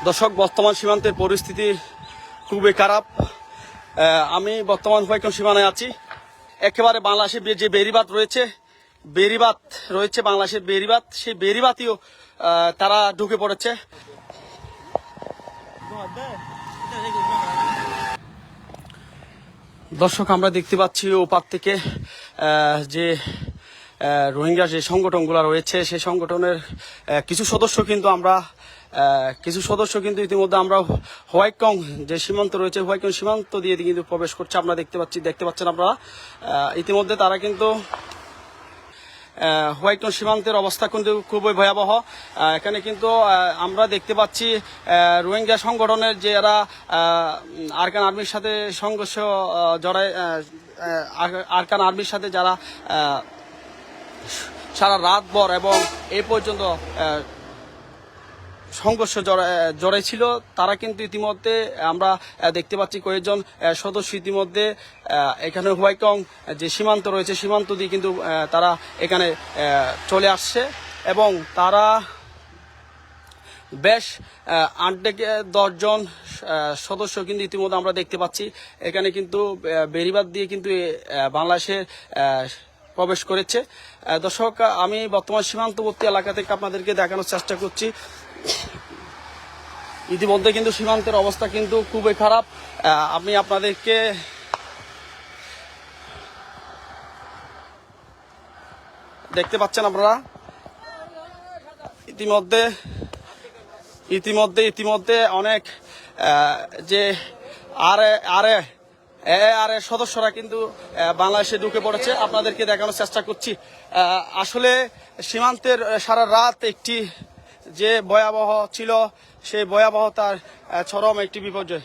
দর্শক, বর্তমান সীমান্তের পরিস্থিতি খুবই খারাপ। আমি বর্তমান হোয়াইকন সীমানায় আছি। একেবারে বাংলাদেশের যে বেড়িবাঁধ রয়েছে বাংলাদেশের বেড়িবাঁধ, সেই বেড়িবাঁধেও তারা ঢুকে পড়েছে। দর্শক, আমরা দেখতে পাচ্ছি ওপার থেকে যে রোহিঙ্গা যে সংগঠনগুলো রয়েছে সেই সংগঠনের কিছু সদস্য কিন্তু ইতিমধ্যে আমরা হোয়াইকং যে সীমান্ত রয়েছে হোয়াইকং সীমান্ত দিয়ে কিন্তু প্রবেশ করছে। আমরা দেখতে পাচ্ছেন আপনারা ইতিমধ্যে তারা কিন্তু হোয়াইকং সীমান্তের অবস্থা কিন্তু খুবই ভয়াবহ। এখানে কিন্তু আমরা দেখতে পাচ্ছি রোহিঙ্গা সংগঠনের যে এরা আরকান আর্মির সাথে সংঘর্ষ জড়ায়, আরকান আর্মির সাথে যারা সারা রাত ভর এবং এই পর্যন্ত সংঘর্ষ জড়াই ছিল, তারা কিন্তু ইতিমধ্যে আমরা দেখতে পাচ্ছি কয়েকজন সদস্য ইতিমধ্যে এখানে হোয়াইকং যে সীমান্ত রয়েছে সীমান্ত দিয়ে কিন্তু তারা এখানে চলে আসছে এবং তারা বেশ 8 থেকে 10 জন সদস্য কিন্তু ইতিমধ্যে আমরা দেখতে পাচ্ছি এখানে কিন্তু বেড়িবাঁধ দিয়ে কিন্তু বাংলাদেশে প্রবেশ করেছে। দর্শক, আমি বর্তমান সীমান্তবর্তী এলাকা থেকে আপনাদেরকে দেখানোর চেষ্টা করছি। ইতিমধ্যে কিন্তু সীমান্তের অবস্থা কিন্তু খুবই খারাপ। আমি আপনাদেরকে দেখতে পাচ্ছেন আপনারা ইতিমধ্যে অনেক যে আর সদস্যরা কিন্তু বাংলাদেশে ঢুকে পড়েছে। আপনাদেরকে দেখানোর চেষ্টা করছি। আসলে সীমান্তের সারা রাত একটি যে ভয়াবহ ছিল, সেই ভয়াবহতার চরম একটি বিপর্যয়।